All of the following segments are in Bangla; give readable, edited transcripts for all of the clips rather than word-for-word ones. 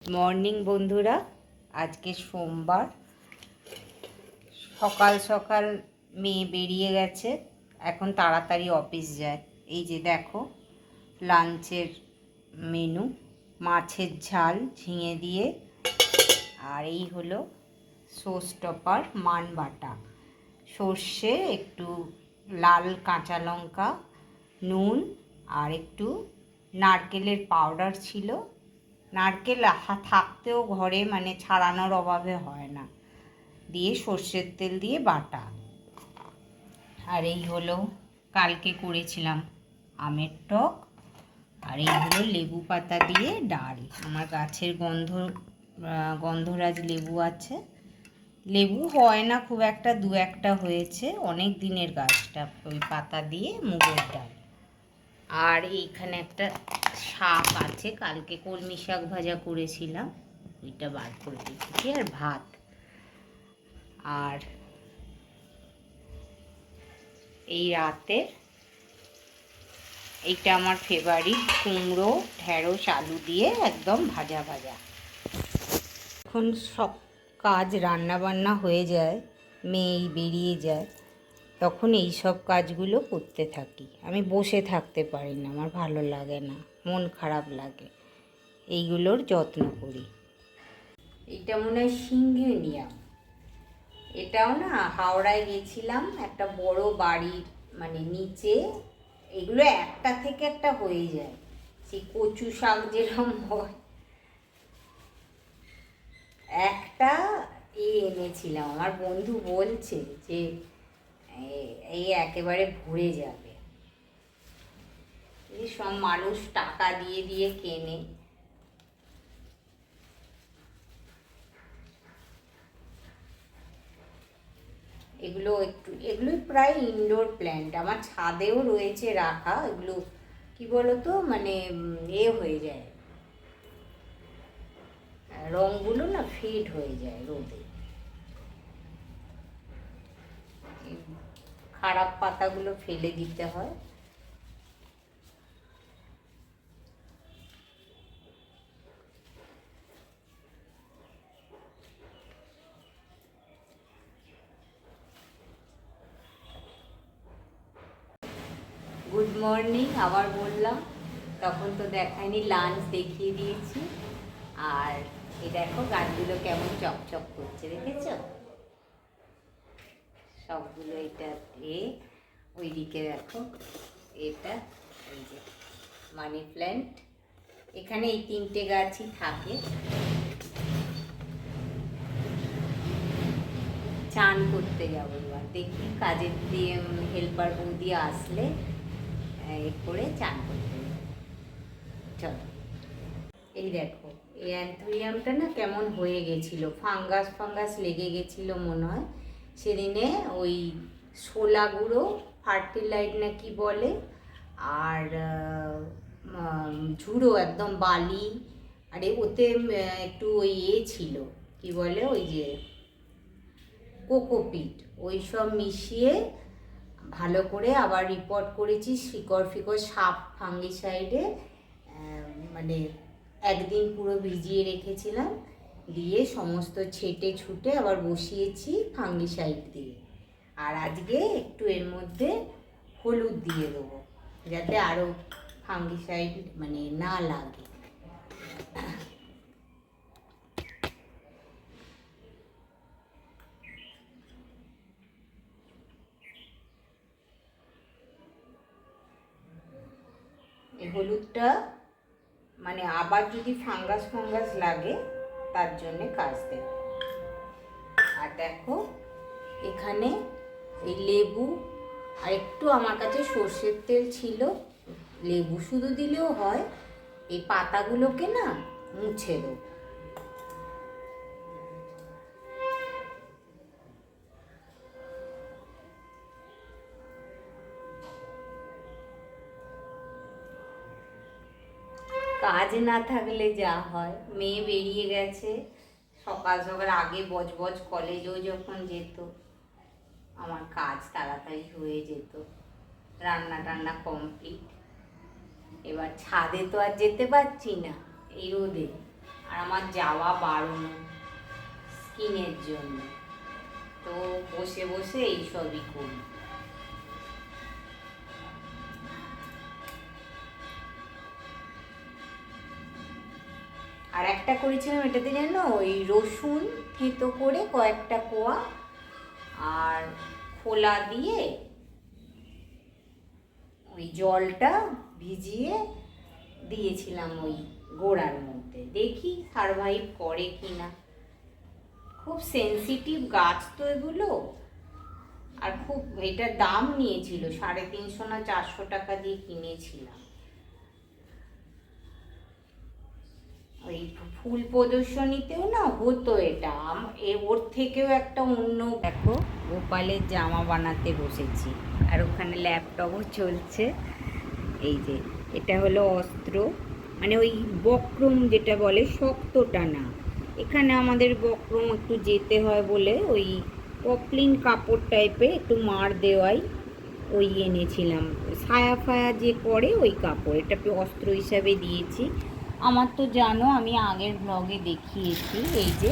মর্নিং বন্ধুরা, আজকে সোমবার সকাল সকাল মেয়ে বেরিয়ে গেছে। এখন তাড়াতাড়ি অফিস যায়। এই যে দেখো লাঞ্চের মেনু, মাছের ঝাল ঝিঙে দিয়ে, আর এই হলো সস টপার মান বাটা, সর্ষে, একটু লাল কাঁচা লঙ্কা, নুন, আর একটু নারকেলের পাউডার ছিল। নারকেল থাকতেও ঘরে মানে ছাড়ানোর অভাবে হয় না, দিয়ে সর্ষের তেল দিয়ে বাটা। আর এই হলো কালকে করেছিলাম আমের টক, আর এই হলো লেবু পাতা দিয়ে ডাল। আমার গাছের গন্ধরাজ লেবু আছে। লেবু হয় না খুব একটা, দু একটা হয়েছে, অনেক দিনের গাছটা। ওই পাতা দিয়ে মুগের ডাল। আর এইখানে একটা শাক আছে, কালকে কলমি শাক ভাজা করেছিলাম, ওইটা বার করে রেখেছি, আর ভাত। আর এই রাতের এইটা আমার ফেভারিট, কুমড়ো ঢেঁড়স আলু দিয়ে একদম ভাজা ভাজা। এখন সব কাজ রান্না বান্না হয়ে যায়, মেয়ে বেরিয়ে যায়, তখন এই সব কাজগুলো করতে থাকি। আমি বসে থাকতে পারি না, আমার ভালো লাগে না, মন খারাপ লাগে, এইগুলোর যত্ন করি। এটা মনে হয় সিঙ্গেনিয়াম। এটাও না হাওড়ায় গেছিলাম, একটা বড় বাড়ির মানে নিচে, এগুলো একটা থেকে একটা হয়ে যায়, সেই কচু শাক যেরকম হয়, একটা এনেছিলাম। আমার বন্ধু বলছে যে এই একেবারে ভরে যাবে। এই সব মানুষ টাকা দিয়ে দিয়ে কেনে। এগুলো প্রায় ইনডোর প্ল্যান্ট, আমার ছাদেও রয়েছে রাখা। এগুলো কি বলতো মানে হয়ে যায়, রঙগুলো না ফেড হয়ে যায় রোদে। খারাপ পাতাগুলো ফেলে দিতে হয়। গুড মর্নিং আবার বললাম, তখন তো দেখায়নি, লাঞ্চ দেখিয়ে দিয়েছি। আর এই দেখো গাছগুলো কেমন চকচক করছে, দেখেছো? সবগুলো এটা ওইদিকে দেখো, এটা এই যে মানি প্ল্যান্ট। এখানে এই তিনটে গাছই থাকে। চান করতে যাবো এবার, দেখি কাজের দিয়ে হেল্পার বৌদি আসলে করে চান করতে যাবো। চলো। এই দেখো এই অ্যান্থোরিয়ামটা না কেমন হয়ে গেছিলো, ফাঙ্গাস লেগে গেছিলো মনে হয় সেদিনে। ওই শোলা গুঁড়ো, ফার্টিলাইট না কি বলে, আর ঝুড়ো একদম বালি, আর ওতে একটু ওই ছিল কি বলে, ওই যে কোকোপিট, ওই সব মিশিয়ে ভালো করে আবার রিপোর্ট করেছি। শিকড় সাপ ফাঙ্গিসাইডে মানে একদিন পুরো ভিজিয়ে রেখেছিলাম, দিয়ে সমস্ত ছেটে ছুটে আবার বসিয়েছি ফাঙ্গিসাইড দিয়ে। আর আজকে একটু এর মধ্যে হলুদ দিয়ে দেবো, যাতে আরও ফাঙ্গিসাইড মানে না লাগে। এই হলুদটা মানে আবার যদি ফাঙ্গাস লাগে তার জন্যে কাজ দেবে। আর দেখো এখানে এই লেবু, আর একটু আমার কাছে সর্ষের তেল ছিল, লেবু শুধু দিলেও হয়। এই পাতাগুলোকে না মুছে দেবো। কাজ না থাকলে যা হয়, মেয়ে বেরিয়ে গেছে সকাল সকাল, আগে বজবজ কলেজেও যখন যেত আমার কাজ তাড়াতাড়ি হয়ে যেত, রান্না টান্না কমপ্লিট। এবার ছাদে তো আর যেতে পারছি না এই রোদে, আর আমার যাওয়া বারণ স্কিনের জন্য, তো বসে বসে এইসবই করি। আর একটা করেছিলাম এটাতে জানো, ওই রসুন থেঁতো করে কয়েকটা কোয়া আর খোলা দিয়ে ওই জলটা ভিজিয়ে দিয়েছিলাম ওই গোড়ার মধ্যে, দেখি সারভাইভ করে কিনা। খুব সেন্সিটিভ গাছ তো এগুলো, আর খুব এটার দাম নিয়েছিল 350 না 400 টাকা দিয়ে কিনেছিলাম। ওই ফুল প্রদর্শনীতেও না হতো এটা, ওর থেকেও একটা অন্য। দেখো গোপালের জামা বানাতে বসেছি, আর ওখানে ল্যাপটপও চলছে। এই যে এটা হলো অস্ত্র, মানে ওই বক্রম যেটা বলে, শক্তটা না। এখানে আমাদের বক্রম একটু যেতে হয় বলে ওই পপলিন কাপড় টাইপের একটু মার দেওয়াই ওই এনেছিলাম, ছায়া ফায়া যে করে ওই কাপড়, এটা অস্ত্র হিসাবে দিয়েছি। আমার তো জানো আমি আগের ব্লগে দেখিয়েছি, এই যে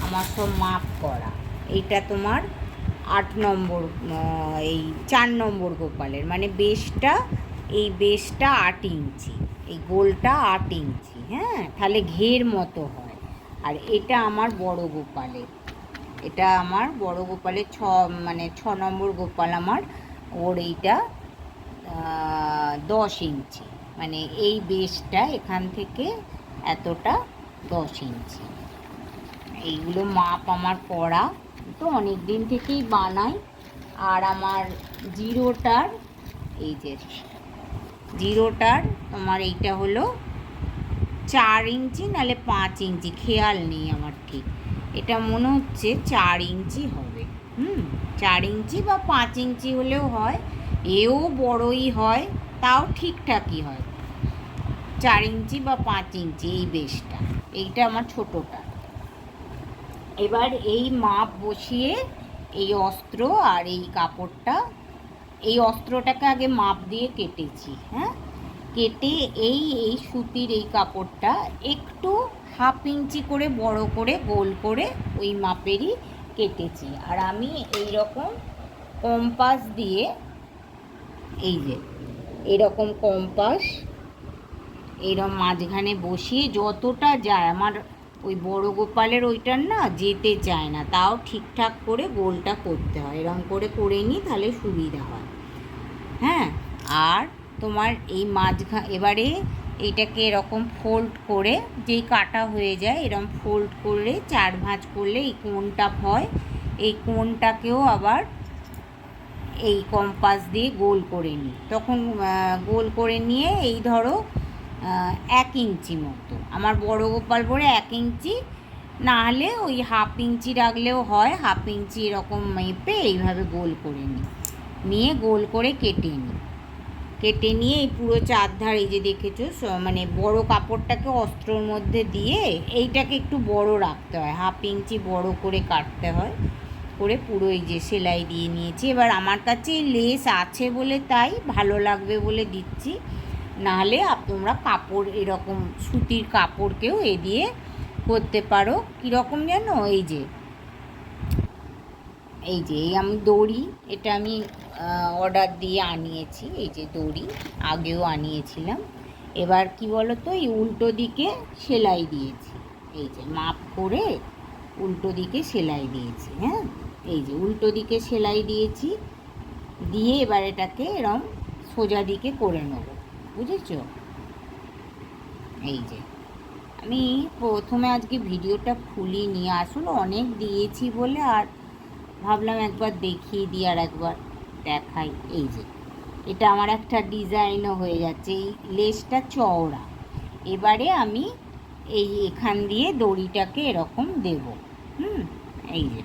আমার সব মাপ করা। এইটা তোমার 8 নম্বর, এই 4 নম্বর গোপালের, মানে বেশটা, এই বেশটা 8 ইঞ্চি, এই গোলটা 8 ইঞ্চি, হ্যাঁ, তাহলে ঘের মতো হয়। আর এটা আমার বড় গোপালের, এটা আমার বড় গোপালের 6 নম্বর গোপাল আমার, ওর এইটা 10 ইঞ্চি, মানে এই বেশটা এখান থেকে এতটা 10 ইঞ্চি। এইগুলো মাপ আমার করা, তো অনেক দিন থেকেই বানাই। আর আমার জিরোটার, এই যে জিরোটার তোমার এইটা হলো 4 ইঞ্চি নাহলে 5 ইঞ্চি, খেয়াল নেই আমার ঠিক, এটা মনে হচ্ছে 4 ইঞ্চি হবে। 4 ইঞ্চি বা 5 ইঞ্চি হলেও হয়, এও বড়ই হয়, তাও ঠিকঠাকই হয়। 4 ইঞ্চি বা 5 ইঞ্চি এই বেশটা, এইটা আমার ছোটোটা। এবার এই মাপ বসিয়ে এই অস্ত্র আর এই কাপড়টা, এই অস্ত্রটাকে আগে মাপ দিয়ে কেটেছি, হ্যাঁ, কেটে এই সুতির এই কাপড়টা একটু 1/2 ইঞ্চি করে বড় করে গোল করে ওই মাপেরই কেটেছি। আর আমি এই রকম কম্পাস দিয়ে, এই যে এরকম কম্পাস এরকম মাঝখানে বসিয়ে যতটা যায়, আমার ওই বড় গোপালের ওইটার না যেতে চায় না, তাও ঠিকঠাক করে গোলটা করতে হয়, এরকম করে করে নিই, তাহলে সুবিধা হয়। হ্যাঁ, আর তোমার এই এবারে এইটাকে এরকম ফোল্ড করে, যেই কাটা হয়ে যায় এরকম ফোল্ড করলে 4 ভাঁজ করলে এই কোণটা হয়, এই কোণটাকেও আবার এই কম্পাস দিয়ে গোল করে নিই। তখন গোল করে নিয়ে এই ধরো 1 ইঞ্চি মতো, আমার বড় গোপাল পরে 1 ইঞ্চি, না হলে ওই 1/2 ইঞ্চি রাখলেও হয়, 1/2 ইঞ্চি এরকম মেপে এইভাবে গোল করে নিয়ে গোল করে কেটে নিই। কেটে নিয়ে এই পুরো 4 ধার, এই যে দেখেছো, মানে বড় কাপড়টাকে অস্ত্রর মধ্যে দিয়ে এইটাকে একটু বড় রাখতে হয়, 1/2 ইঞ্চি বড় করে কাটতে হয়, করে পুরো এই যে সেলাই দিয়ে নিয়েছি। এবার আমার কাছে লেস আছে বলে তাই ভালো লাগবে বলে দিচ্ছি, নাহলে তোমরা কাপড় এরকম সুতির কাপড়কেও এ দিয়ে করতে পারো। কীরকম জানো, এই যে এই আমি দড়ি, এটা আমি অর্ডার দিয়ে আনিয়েছি, এই যে দড়ি আগেও আনিয়েছিলাম। এবার কি বলো তো, এই উল্টো দিকে সেলাই দিয়েছি, এই যে মাপ করে উল্টো দিকে সেলাই দিয়েছি, হ্যাঁ, এই যে উল্টো দিকে সেলাই দিয়েছি, দিয়ে এবার এটাকে এরম সোজা দিকে করে নেব, বুঝেছো? এই যে আমি প্রথমে আজকে ভিডিওটা খুলিনি, আসলে অনেক দিয়েছি বলে, আর ভাবলাম একবার দেখিয়ে দিই, আর একবার দেখাই। এই যে এটা আমার একটা ডিজাইনও হয়ে যাচ্ছে, এই লেসটা চওড়া। এবারে আমি এই এখান দিয়ে দড়িটাকে এরকম দেব, এই যে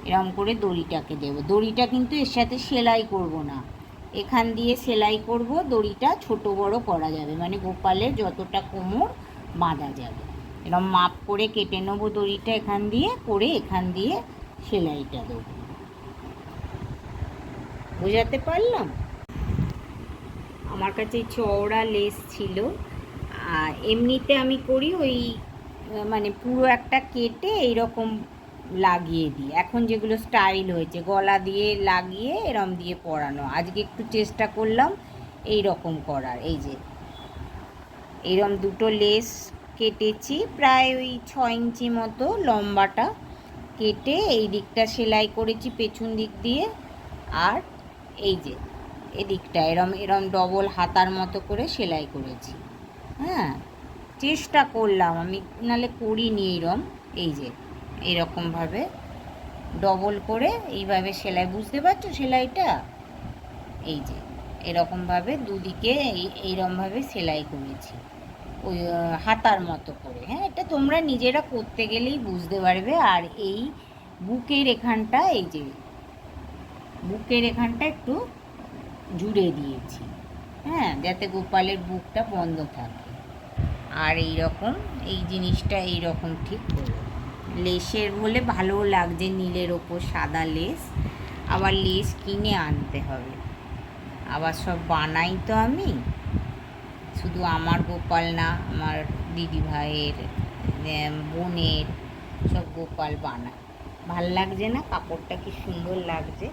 এরকম করে দড়িটাকে দেব। দড়িটা কিন্তু এর সাথে সেলাই করব না, এখান দিয়ে সেলাই করব, দড়িটা ছোট বড় করা যাবে, মানে গোপালের যতটা কোমর বাঁধা যাবে। এরকম মাপ করে কেটে নেবো দড়িটা এখান দিয়ে, করে এখান দিয়ে সেলাইটা দেবো। বোঝাতে পারলাম? আমার কাছে চওড়া লেস ছিল, আর এমনিতে আমি করি ওই মানে পুরো একটা কেটে এইরকম লাগিয়ে দিই। এখন যেগুলো স্টাইল হয়েছে গলা দিয়ে লাগিয়ে এরম দিয়ে পরানো, আজকে একটু চেষ্টা করলাম এই রকম করার। এই যে এরম দুটো লেস কেটেছি, প্রায় ওই 6 ইঞ্চি মতো লম্বাটা কেটে এই দিকটা সেলাই করেছি পেছন দিক দিয়ে, আর এই যে এদিকটা এরম এরম ডবল হাতার মতো করে সেলাই করেছি। হ্যাঁ, চেষ্টা করলাম, আমি নাহলে করিনি এইরম। এই যে এরকমভাবে ডবল করে এইভাবে সেলাই, বুঝতে পারছো সেলাইটা? এই যে এরকমভাবে দুদিকে এইরকমভাবে সেলাই করেছি ওই হাতার মতো করে। হ্যাঁ, এটা তোমরা নিজেরা করতে গেলেই বুঝতে পারবে। আর এই বুকের এখানটা, এই যে বুকের এখানটা একটু জুড়ে দিয়েছি, হ্যাঁ, যাতে গোপালের বুকটা বন্ধ থাকে। আর এই রকম এই জিনিসটা এই রকম ঠিক করো। লেসের বলে ভালো লাগছে, নীলের ওপর সাদা লেস, আবার লেস কিনে আনতে হবে। আবার সব বানাই তো আমি, শুধু আমার গোপাল না, আমার দিদি ভাইয়ের, বোনের সব গোপাল বানায়। ভাল লাগছে না? কাপড়টা কি সুন্দর লাগছে।